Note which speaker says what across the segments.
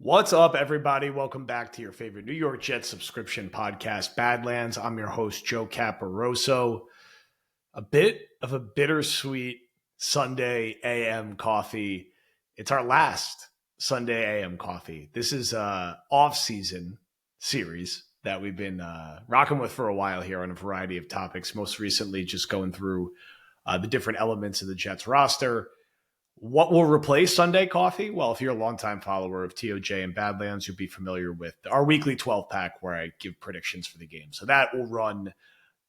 Speaker 1: What's up, everybody? Welcome back to your favorite New York Jets subscription podcast, Badlands. I'm your host, Joe Caporoso. A bit of a bittersweet Sunday AM coffee. It's our last Sunday AM coffee. This is a off-season series that we've been rocking with for a while here on a variety of topics. Most recently, just going through the different elements of the Jets roster. What will replace Sunday coffee? Well, if you're a longtime follower of TOJ and Badlands, you'll be familiar with our weekly 12 pack where I give predictions for the game. So that will run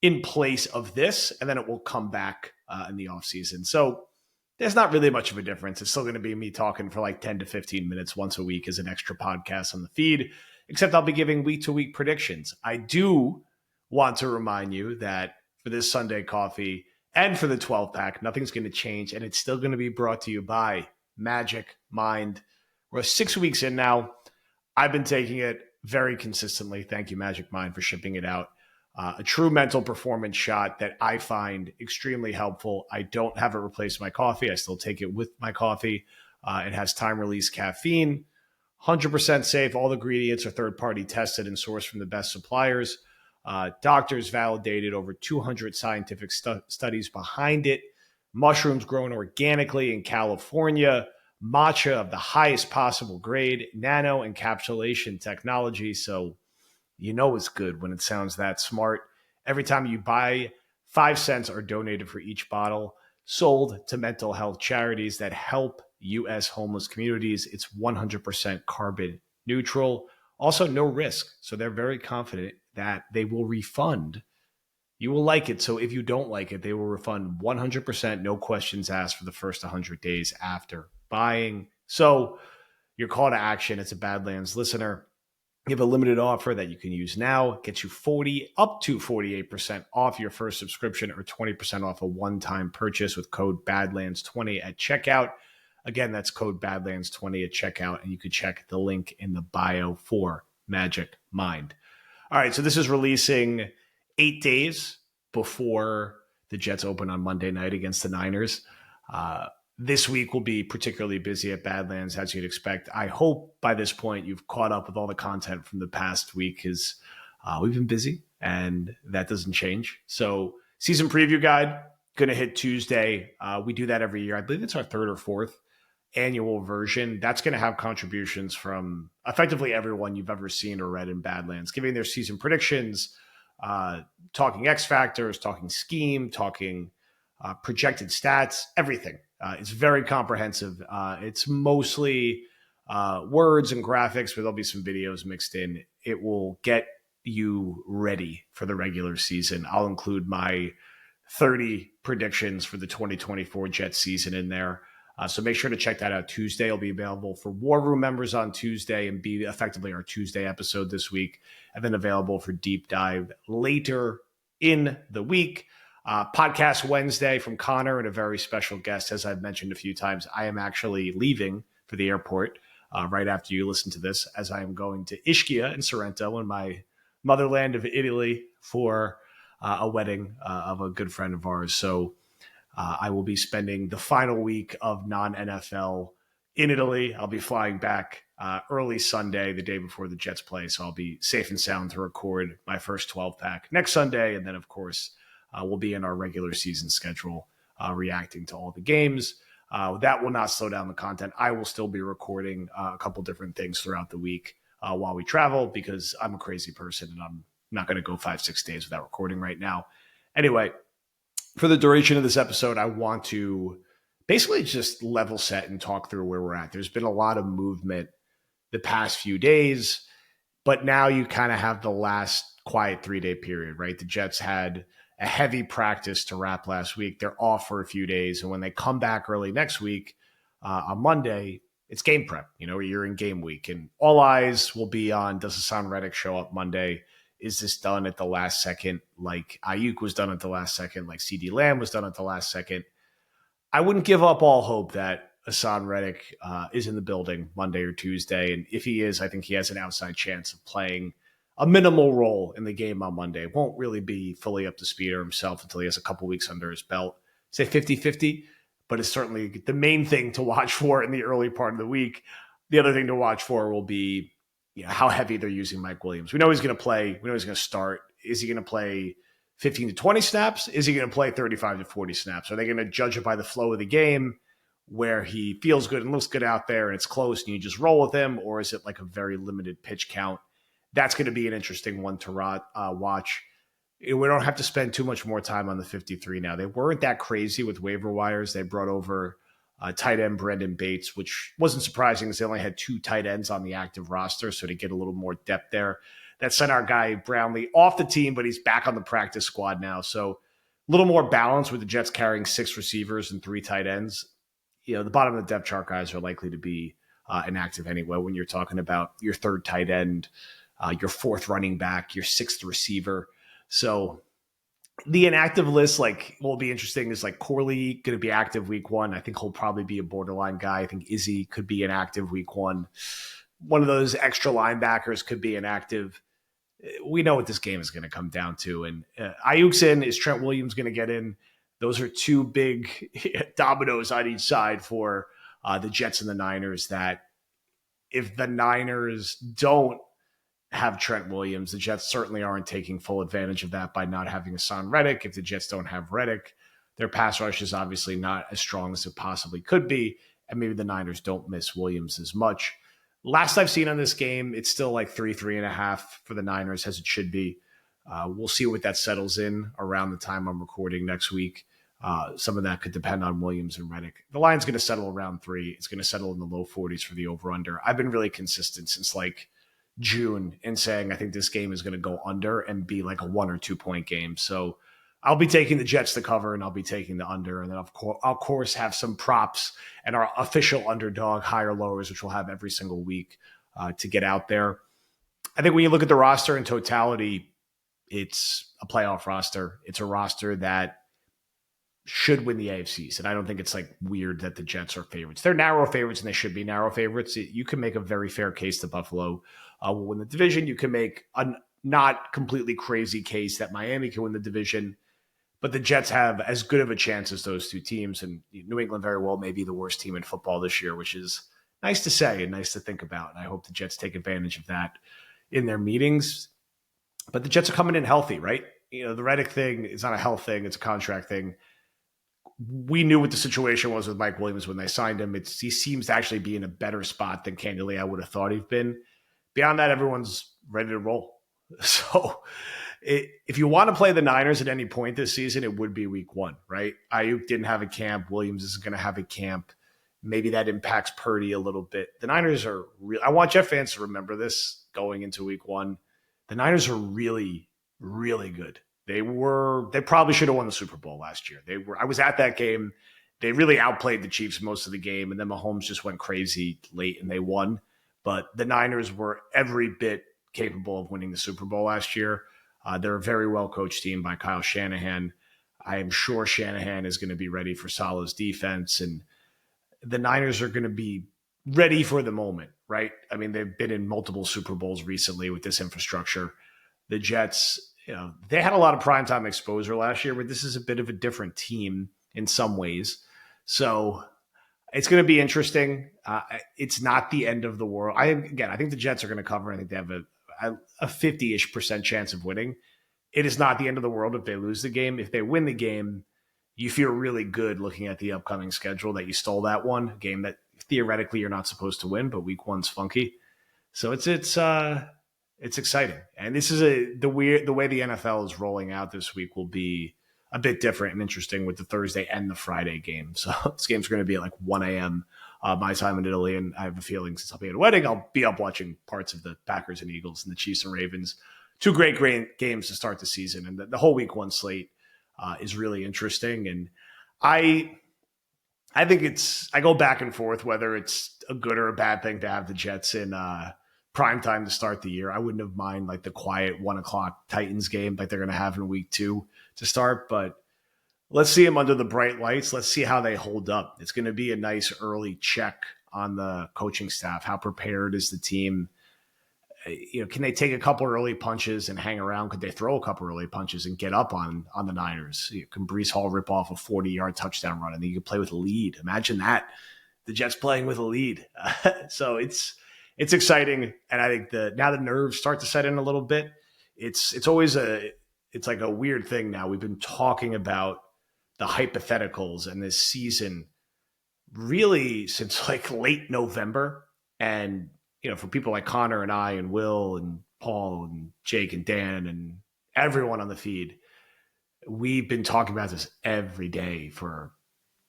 Speaker 1: in place of this, and then it will come back in the offseason. So there's not really much of a difference. It's still going to be me talking for like 10 to 15 minutes once a week as an extra podcast on the feed, except I'll be giving week-to-week predictions. I do want to remind you that for this Sunday coffee, and for the 12 pack, nothing's going to change. And it's still going to be brought to you by Magic Mind. We're 6 weeks in now. I've been taking it very consistently. Thank you, Magic Mind, for shipping it out. A true mental performance shot that I find extremely helpful. I don't have it replace my coffee. I still take it with my coffee. It has time-release caffeine. 100% safe. All the ingredients are third-party tested and sourced from the best suppliers. Doctors validated, over 200 scientific studies behind it. Mushrooms grown organically in California. Matcha of the highest possible grade. Nano encapsulation technology. So you know it's good when it sounds that smart. Every time you buy, 5 cents are donated for each bottle, sold to mental health charities that help U.S. homeless communities. It's 100% carbon neutral. Also, no risk. So they're very confident that they will refund. You will like it. So if you don't like it, they will refund 100%, no questions asked for the first 100 days after buying. So your call to action as a Badlands listener, you have a limited offer that you can use now. It gets you up to 48% off your first subscription or 20% off a one-time purchase with code Badlands20 at checkout. Again, that's code Badlands20 at checkout, and you can check the link in the bio for Magic Mind. All right, so this is releasing 8 days before the Jets open on Monday night against the Niners. This week will be particularly busy at Badlands, as you'd expect. I hope by this point you've caught up with all the content from the past week, because we've been busy, and that doesn't change. So season preview guide, going to hit Tuesday. We do that every year. I believe it's our third or fourth annual version. That's going to have contributions from effectively everyone you've ever seen or read in Badlands, giving their season predictions, talking X factors, talking scheme, talking projected stats, everything. It's very comprehensive. It's mostly words and graphics, but there'll be some videos mixed in. It will get you ready for the regular season. I'll include my 30 predictions for the 2024 Jets season in there. So make sure to check that out. Tuesday will be available for War Room members on Tuesday and be effectively our Tuesday episode this week, and then available for deep dive later in the week. Podcast Wednesday from Connor and a very special guest, as I've mentioned a few times. I am actually leaving for the airport right after you listen to this, as I am going to Ischia in Sorrento, in my motherland of Italy, for a wedding of a good friend of ours. So I will be spending the final week of non-NFL in Italy. I'll be flying back early Sunday, the day before the Jets play. So I'll be safe and sound to record my first 12-pack next Sunday. And then, of course, we'll be in our regular season schedule reacting to all the games. That will not slow down the content. I will still be recording a couple different things throughout the week while we travel, because I'm a crazy person and I'm not going to go 5-6 days without recording right now. Anyway, for the duration of this episode, I want to basically just level set and talk through where we're at. There's been a lot of movement the past few days, but now you kind of have the last quiet 3-day period, right? The Jets had a heavy practice to wrap last week. They're off for a few days. And when they come back early next week on Monday, it's game prep. You know, you're in game week, and all eyes will be on, does Hassan Reddick show up Monday? Is this done at the last second, like Ayuk was done at the last second, like CD Lamb was done at the last second? I wouldn't give up all hope that Hassan Reddick is in the building Monday or Tuesday. And if he is, I think he has an outside chance of playing a minimal role in the game on Monday. Won't really be fully up to speed or himself until he has a couple weeks under his belt. Say 50-50, but it's certainly the main thing to watch for in the early part of the week. The other thing to watch for will be how heavy they're using Mike Williams. We know he's going to play. We know he's going to start. Is he going to play 15 to 20 snaps? Is he going to play 35 to 40 snaps? Are they going to judge it by the flow of the game where he feels good and looks good out there and it's close and you just roll with him? Or is it like a very limited pitch count? That's going to be an interesting one to watch. We don't have to spend too much more time on the 53 now. They weren't that crazy with waiver wires. They brought over tight end Brendan Bates, which wasn't surprising because they only had 2 tight ends on the active roster. So to get a little more depth there, that sent our guy Brownlee off the team, but he's back on the practice squad now. So a little more balance with the Jets carrying 6 receivers and 3 tight ends. The bottom of the depth chart guys are likely to be inactive anyway when you're talking about your 3rd tight end, your 4th running back, your 6th receiver. So the inactive list, what will be interesting is Corley going to be active week 1. I think he'll probably be a borderline guy. I think Izzy could be inactive week 1. One of those extra linebackers could be inactive. We know what this game is going to come down to. And Ayuk's in. Is Trent Williams going to get in? Those are 2 big dominoes on each side for the Jets and the Niners, that if the Niners don't have Trent Williams, the Jets certainly aren't taking full advantage of that by not having Hassan Reddick. If the Jets don't have Reddick, their pass rush is obviously not as strong as it possibly could be, and maybe the Niners don't miss Williams as much. Last I've seen on this game, it's still 3.5 for the Niners, as it should be. We'll see what that settles in around the time I'm recording next week. Some of that could depend on Williams and Reddick. The line's going to settle around 3. It's going to settle in the low 40s for the over-under. I've been really consistent since June in saying I think this game is going to go under and be a 1 or 2 point game. So I'll be taking the Jets to cover and I'll be taking the under. And then I'll of course have some props and our official underdog higher lowers, which we'll have every single week to get out there. I think when you look at the roster in totality, it's a playoff roster. It's a roster that should win the AFCs. And I don't think it's weird that the Jets are favorites. They're narrow favorites and they should be narrow favorites. You can make a very fair case that Buffalo will win the division. You can make a not completely crazy case that Miami can win the division, but the Jets have as good of a chance as those 2 teams. And New England very well may be the worst team in football this year, which is nice to say and nice to think about. And I hope the Jets take advantage of that in their meetings. But the Jets are coming in healthy, right? The Reddick thing is not a health thing. It's a contract thing. We knew what the situation was with Mike Williams when they signed him. He seems to actually be in a better spot than candidly I would have thought he'd been. Beyond that, everyone's ready to roll. So if you want to play the Niners at any point this season, it would be week 1, right? Ayuk didn't have a camp. Williams isn't going to have a camp. Maybe that impacts Purdy a little bit. The Niners are real. I want Jet fans to remember this going into week 1. The Niners are really, really good. They probably should have won the Super Bowl last year. I was at that game. They really outplayed the Chiefs most of the game, and then Mahomes just went crazy late and they won. But the Niners were every bit capable of winning the Super Bowl last year. They're a very well-coached team by Kyle Shanahan. I am sure Shanahan is going to be ready for Saleh's defense, and the Niners are going to be ready for the moment, right? I mean, they've been in multiple Super Bowls recently with this infrastructure. The Jets, they had a lot of primetime exposure last year, but this is a bit of a different team in some ways. So it's going to be interesting. It's not the end of the world. I think the Jets are going to cover. I think they have a 50-ish% chance of winning. It is not the end of the world if they lose the game. If they win the game, you feel really good looking at the upcoming schedule that you stole that one game that theoretically you're not supposed to win, but week 1's funky. So it's exciting. And this is the way the NFL is rolling out this week will be a bit different and interesting with the Thursday and the Friday game. So this game's going to be at 1 a.m. My time in Italy. And I have a feeling since I'll be at a wedding, I'll be up watching parts of the Packers and Eagles and the Chiefs and Ravens. 2 great games to start the season. And the whole week 1 slate is really interesting. And I think I go back and forth whether it's a good or a bad thing to have the Jets in prime time to start the year. I wouldn't have mind the quiet 1 o'clock Titans game like they're going to have in week 2 to start, but let's see them under the bright lights. Let's see how they hold up. It's going to be a nice early check on the coaching staff. How prepared is the team? Can they take a couple early punches and hang around? Could they throw a couple early punches and get up on the Niners? Can Breece Hall rip off a 40-yard touchdown run and then you can play with a lead? Imagine that. the Jets playing with a lead. So it's exciting, and I think now the nerves start to set in a little bit. It's always it's like a weird thing now. We've been talking about the hypotheticals and this season really since like late November. And, for people like Connor and I and Will and Paul and Jake and Dan and everyone on the feed, we've been talking about this every day for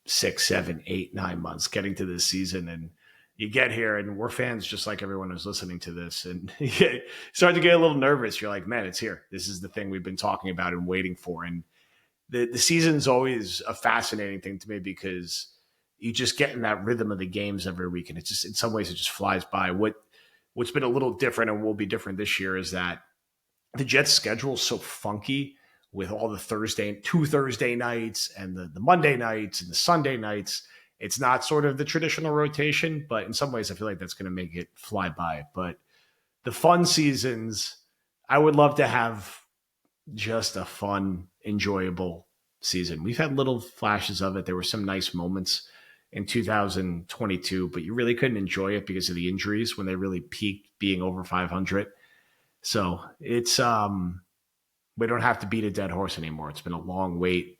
Speaker 1: 6, 7, 8, 9 months getting to this season. And you get here and we're fans just like everyone who's listening to this. And you start to get a little nervous. You're like, man, it's here. This is the thing we've been talking about and waiting for. And the season's always a fascinating thing to me because you just get in that rhythm of the games every week. And it's just, in some ways, it just flies by. What's been a little different and will be different this year is that the Jets' schedule is so funky with all the two Thursday nights and the Monday nights and the Sunday nights. It's not sort of the traditional rotation, but in some ways, I feel like that's going to make it fly by. But the fun seasons, I would love to have just a fun, enjoyable season. We've had little flashes of it. There were some nice moments in 2022, but you really couldn't enjoy it because of the injuries when they really peaked being over 500. So it's, we don't have to beat a dead horse anymore. It's been a long wait.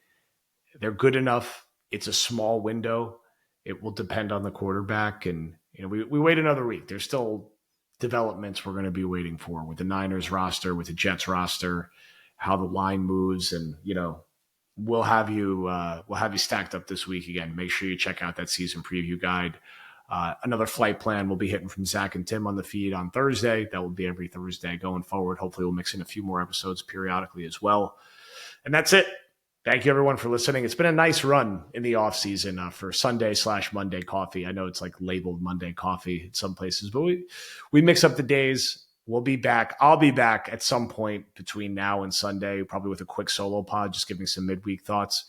Speaker 1: They're good enough. It's a small window. It will depend on the quarterback. And, we wait another week. There's still developments we're going to be waiting for with the Niners roster, with the Jets roster, how the line moves. And, we'll have you stacked up this week again. Make sure you check out that season preview guide. Another flight plan will be hitting from Zach and Tim on the feed on Thursday. That will be every Thursday going forward. Hopefully we'll mix in a few more episodes periodically as well. And that's it. Thank you everyone for listening. It's been a nice run in the off season for Sunday/Monday coffee. I know it's like labeled Monday coffee in some places, but we mix up the days. We'll be back. I'll be back at some point between now and Sunday, probably with a quick solo pod, just giving some midweek thoughts.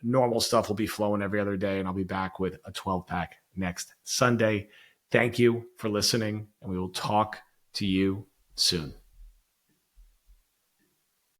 Speaker 1: Normal stuff will be flowing every other day, and I'll be back with a 12-pack next Sunday. Thank you for listening, and we will talk to you soon.